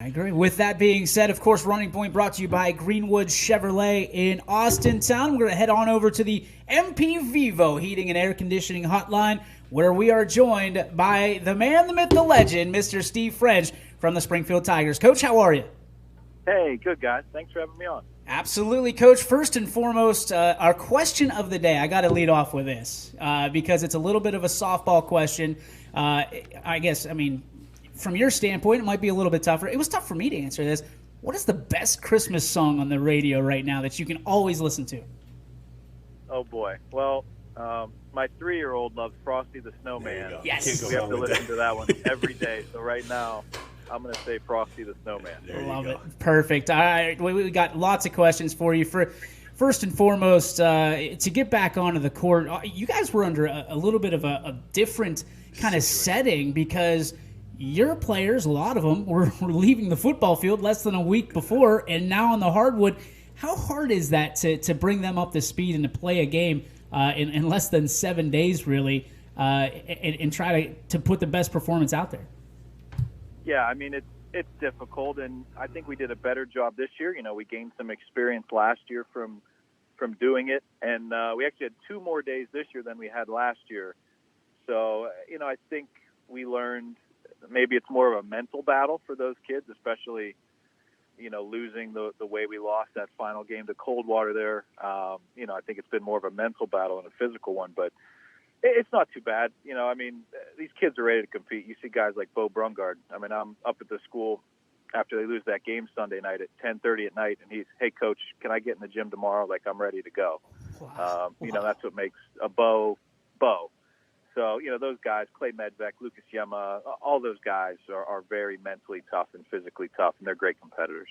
I agree. With that being said, of course, Running Point brought to you by Greenwood Chevrolet in Austintown. We're going to head on over to the MP Vivo Heating and Air Conditioning Hotline, where we are joined by the man, the myth, the legend, Mr. Steve French from the Springfield Tigers. Coach, how are you? Hey, good, guys. Thanks for having me on. Absolutely, Coach. First and foremost, our question of the day, I got to lead off with this because it's a little bit of a softball question. From your standpoint, it might be a little bit tougher. It was tough for me to answer this. What is the best Christmas song on the radio right now that you can always listen to? Oh, boy. Well, my 3-year-old loves Frosty the Snowman. Yes. We have to listen to that one every day. So right now, I'm going to say Frosty the Snowman. Love it. Perfect. All right, we got lots of questions for you. First and foremost, to get back onto the court, you guys were under a little bit of a different kind of setting because – your players, a lot of them, were leaving the football field less than a week before, and now on the hardwood. How hard is that to bring them up to speed and to play a game in less than 7 days, really, and try to put the best performance out there? Yeah, I mean, it's difficult, and I think we did a better job this year. You know, we gained some experience last year from doing it, and we actually had 2 more days this year than we had last year. So, you know, I think we learned – maybe it's more of a mental battle for those kids, especially, you know, losing the way we lost that final game to Coldwater there. You know, I think it's been more of a mental battle and a physical one, but it's not too bad. You know, I mean, these kids are ready to compete. You see guys like Bo Brungard. I mean, I'm up at the school after they lose that game Sunday night at 10:30 at night, and he's, hey, Coach, can I get in the gym tomorrow? Like, I'm ready to go. You know, that's what makes a Bo. So, you know, those guys, Clay Medvek, Lucas Yema, all those guys are very mentally tough and physically tough, and they're great competitors.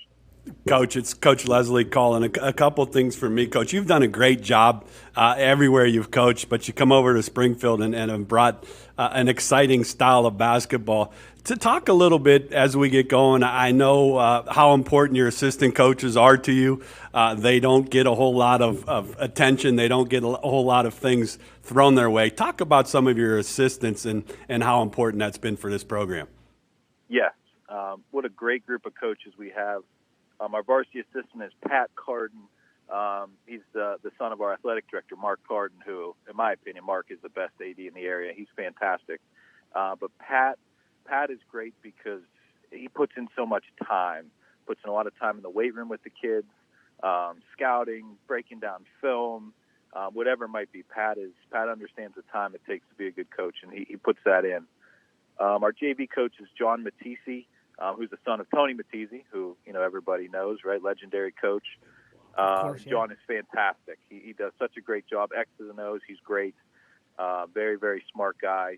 Coach, it's Coach Leslie calling. A couple things for me, Coach. You've done a great job everywhere you've coached, but you come over to Springfield and have brought an exciting style of basketball. To talk a little bit as we get going, I know how important your assistant coaches are to you. They don't get a whole lot of attention. They don't get a whole lot of things thrown their way. Talk about some of your assistants and how important that's been for this program. Yes. What a great group of coaches we have. Our varsity assistant is Pat Cardin. He's the son of our athletic director, Mark Cardin, who, in my opinion, Mark is the best AD in the area. He's fantastic. But Pat is great because he puts in so much time, puts in a lot of time in the weight room with the kids, scouting, breaking down film, whatever it might be. Pat understands the time it takes to be a good coach, and he puts that in. Our JV coach is John Matissi, who's the son of Tony Matissi, who, you know, everybody knows, right? Legendary coach. Course, yeah. John is fantastic. He does such a great job. X's and O's, he's great. Very, very smart guy.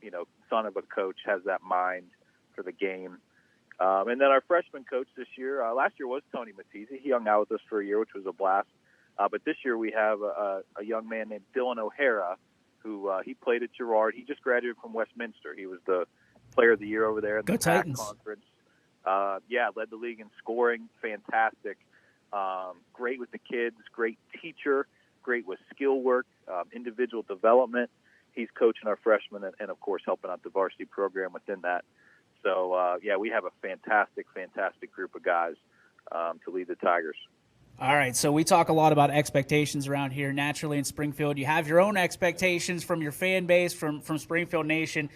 You know, son of a coach, has that mind for the game. And then our freshman coach this year, last year was Tony Matissi. He hung out with us for a year, which was a blast. But this year we have a young man named Dylan O'Hara, who he played at Girard. He just graduated from Westminster. He was the player of the year over there in the PAC conference. Led the league in scoring. Fantastic. Great with the kids. Great teacher. Great with skill work, individual development. He's coaching our freshmen and, of course, helping out the varsity program within that. So, we have a fantastic, fantastic group of guys to lead the Tigers. All right, so we talk a lot about expectations around here. Naturally, in Springfield, you have your own expectations from your fan base, from Springfield Nation.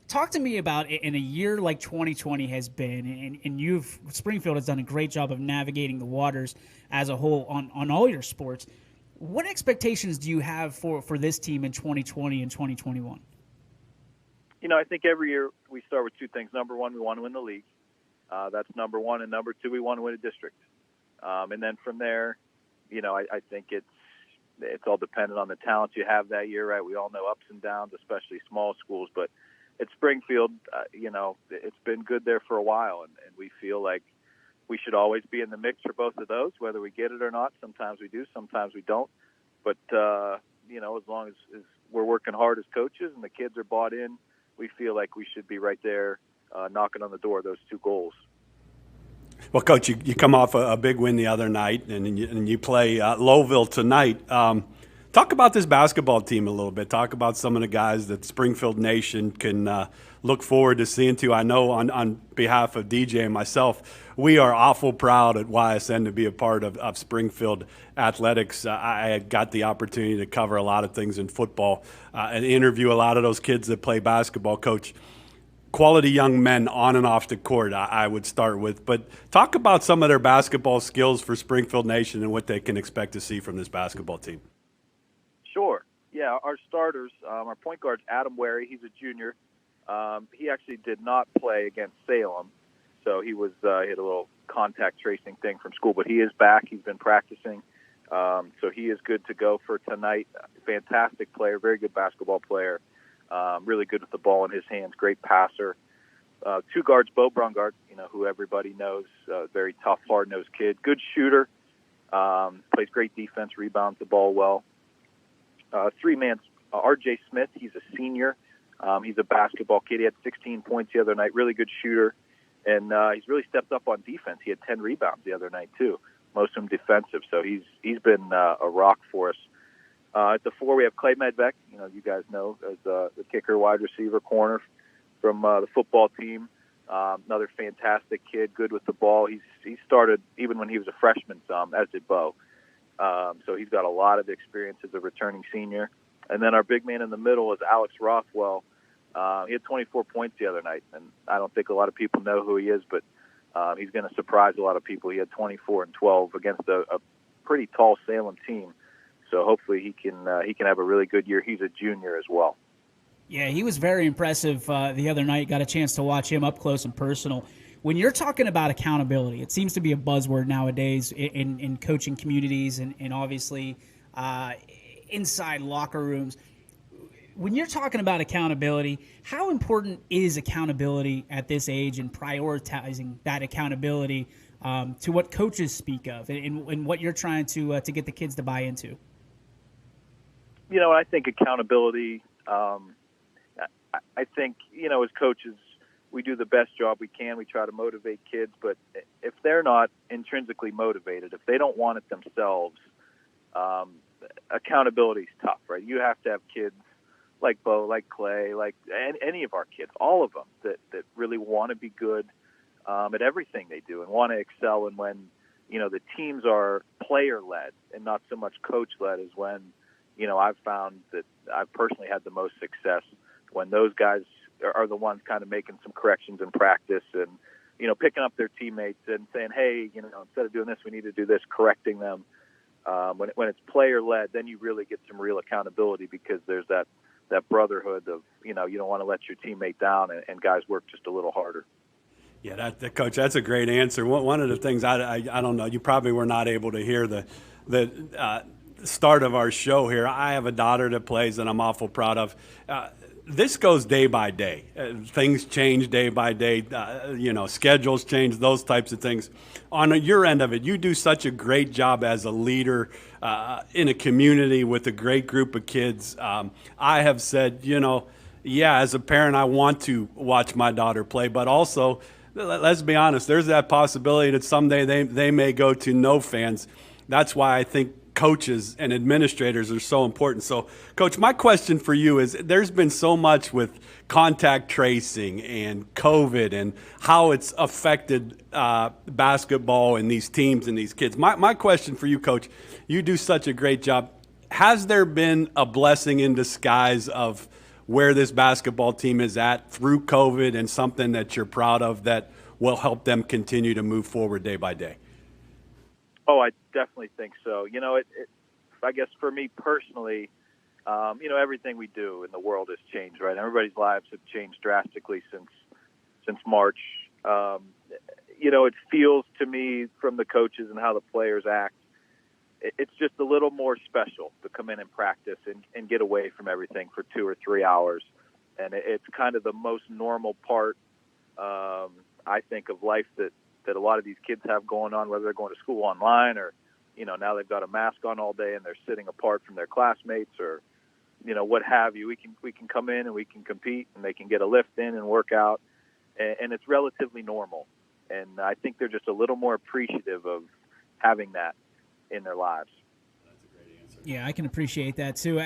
Talk to me about in a year like 2020 has been, and Springfield has done a great job of navigating the waters as a whole on all your sports. What expectations do you have for this team in 2020 and 2021? You know, I think every year we start with 2 things. Number one, we want to win the league. That's number one. And number 2, we want to win a district. And then from there, you know, I think it's all dependent on the talent you have that year, right? We all know ups and downs, especially small schools. But at Springfield, you know, it's been good there for a while. And we feel like we should always be in the mix for both of those, whether we get it or not. Sometimes we do, sometimes we don't. But, you know, as long as we're working hard as coaches and the kids are bought in, we feel like we should be right there knocking on the door of those 2 goals. Well, Coach, you come off a big win the other night, and you play Lowville tonight. Talk about this basketball team a little bit. Talk about some of the guys that Springfield Nation can look forward to seeing too. I know on behalf of DJ and myself, we are awful proud at YSN to be a part of Springfield athletics. I got the opportunity to cover a lot of things in football and interview a lot of those kids that play basketball. Coach, quality young men on and off the court, I would start with. But talk about some of their basketball skills for Springfield Nation and what they can expect to see from this basketball team. Sure. Yeah, our starters, our point guard's Adam Warey. He's a junior. He actually did not play against Salem, so he had a little contact tracing thing from school, but he is back. He's been practicing, so he is good to go for tonight. Fantastic player, very good basketball player. Really good with the ball in his hands, great passer. Two guards, Bo Brungard, who everybody knows, very tough, hard-nosed kid, good shooter, plays great defense, rebounds the ball well. Three-man, R.J. Smith, he's a senior. He's a basketball kid. He had 16 points the other night, really good shooter, and he's really stepped up on defense. He had 10 rebounds the other night, too, most of them defensive, so he's been a rock for us. At the 4, we have Clay Medvek, you guys know, as the kicker, wide receiver, corner from the football team. Another fantastic kid, good with the ball. He started even when he was a freshman as did Bo. So he's got a lot of experience as a returning senior. And then our big man in the middle is Alex Rothwell. He had 24 points the other night, and I don't think a lot of people know who he is, but he's going to surprise a lot of people. He had 24 and 12 against a pretty tall Salem team. So hopefully he can have a really good year. He's a junior as well. Yeah, he was very impressive the other night. Got a chance to watch him up close and personal. When you're talking about accountability, it seems to be a buzzword nowadays in coaching communities and obviously inside locker rooms. When you're talking about accountability, how important is accountability at this age and prioritizing that accountability to what coaches speak of and what you're trying to get the kids to buy into? I think accountability, I think, as coaches, we do the best job we can. We try to motivate kids, but if they're not intrinsically motivated, if they don't want it themselves, accountability is tough, right? You have to have kids like Bo, like Clay, like any of our kids, all of them, that really want to be good at everything they do and want to excel. And when, the teams are player-led and not so much coach-led is when, I've found that I've personally had the most success when those guys are the ones kind of making some corrections in practice and, picking up their teammates and saying, hey, instead of doing this, we need to do this, correcting them. When it's player-led, then you really get some real accountability because there's that brotherhood of, you don't want to let your teammate down and guys work just a little harder. Yeah, Coach, that's a great answer. One of the things, I don't know, you probably were not able to hear the start of our show here. I have a daughter that plays and I'm awful proud of. This goes day by day. Things change day by day. Schedules change, those types of things. On your end of it, you do such a great job as a leader in a community with a great group of kids. I have said, as a parent, I want to watch my daughter play, but also, let's be honest, there's that possibility that someday they may go to no fans. That's why I think coaches and administrators are so important. So, Coach, my question for you is, there's been so much with contact tracing and COVID and how it's affected basketball and these teams and these kids. My question for you, Coach, you do such a great job. Has there been a blessing in disguise of where this basketball team is at through COVID and something that you're proud of that will help them continue to move forward day by day? Oh, I definitely think so. I guess for me personally, everything we do in the world has changed, right? Everybody's lives have changed drastically since March. It feels to me from the coaches and how the players act, it's just a little more special to come in and practice and get away from everything for 2 or 3 hours. And it's kind of the most normal part, I think, of life that a lot of these kids have going on, whether they're going to school online or, now they've got a mask on all day and they're sitting apart from their classmates or, what have you. We can come in and we can compete and they can get a lift in and work out, and it's relatively normal. And I think they're just a little more appreciative of having that in their lives. That's a great answer. Yeah, I can appreciate that too.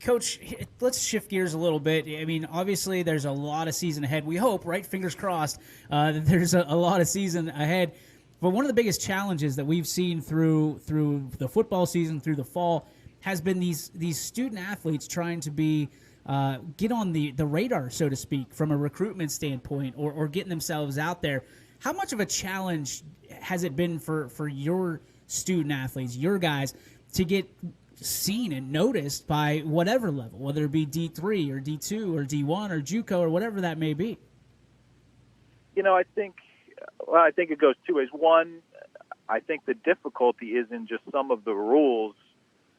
Coach, let's shift gears a little bit. I mean, obviously there's a lot of season ahead. We hope, right? Fingers crossed, that there's a lot of season ahead. But one of the biggest challenges that we've seen through the football season, through the fall, has been these student athletes trying to be get on the radar, so to speak, from a recruitment standpoint, or getting themselves out there. How much of a challenge has it been for your student athletes, your guys, to get seen and noticed by whatever level, whether it be D3 or D2 or D1 or JUCO or whatever that may be? I think it goes two ways. One, I think the difficulty is in just some of the rules,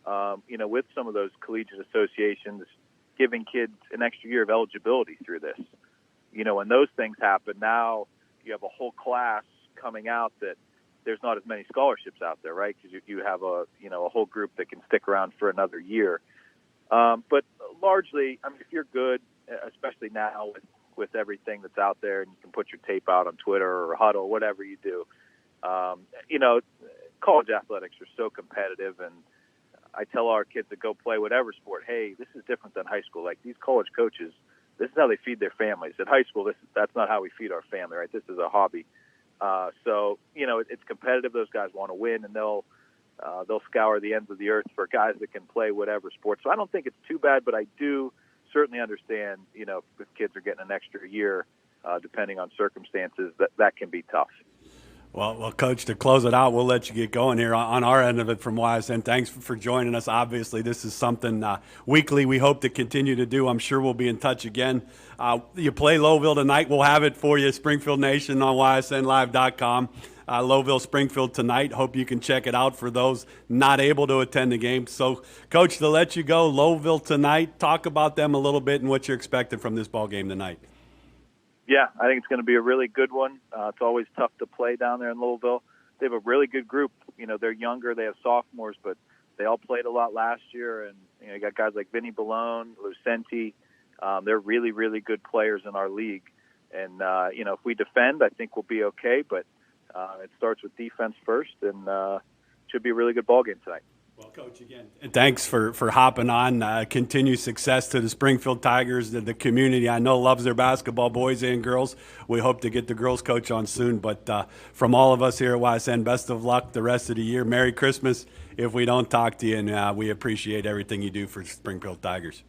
with some of those collegiate associations giving kids an extra year of eligibility through this. When those things happen, now you have a whole class coming out that there's not as many scholarships out there, right? Because you have a whole group that can stick around for another year. But largely, I mean, if you're good, especially now with everything that's out there, and you can put your tape out on Twitter or Huddle, whatever you do, college athletics are so competitive. And I tell our kids to go play whatever sport, hey, this is different than high school. Like, these college coaches, this is how they feed their families. At high school, that's not how we feed our family, right? This is a hobby. So it's competitive. Those guys want to win, and they'll scour the ends of the earth for guys that can play whatever sport. So I don't think it's too bad, but I do certainly understand, if kids are getting an extra year, depending on circumstances, that can be tough. Well, Coach, to close it out, we'll let you get going here on our end of it from YSN. Thanks for joining us. Obviously, this is something weekly we hope to continue to do. I'm sure we'll be in touch again. You play Lowville tonight. We'll have it for you, Springfield Nation, on ysnlive.com. Lowville, Springfield tonight. Hope you can check it out for those not able to attend the game. So, Coach, to let you go, Lowville tonight, talk about them a little bit and what you're expecting from this ball game tonight. Yeah, I think it's going to be a really good one. It's always tough to play down there in Louisville. They have a really good group. They're younger. They have sophomores, but they all played a lot last year. And you got guys like Vinny Ballone, Lucenti. They're really, really good players in our league. And, if we defend, I think we'll be okay. But it starts with defense first, and should be a really good ball game tonight. Well, Coach, again, thanks for hopping on. Continued success to the Springfield Tigers. The community, I know, loves their basketball, boys and girls. We hope to get the girls coach on soon. But from all of us here at YSN, best of luck the rest of the year. Merry Christmas if we don't talk to you, and we appreciate everything you do for Springfield Tigers.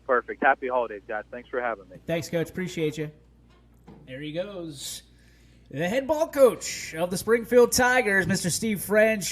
Perfect. Happy holidays, guys. Thanks for having me. Thanks, Coach. Appreciate you. There he goes. The head ball coach of the Springfield Tigers, Mr. Steve French.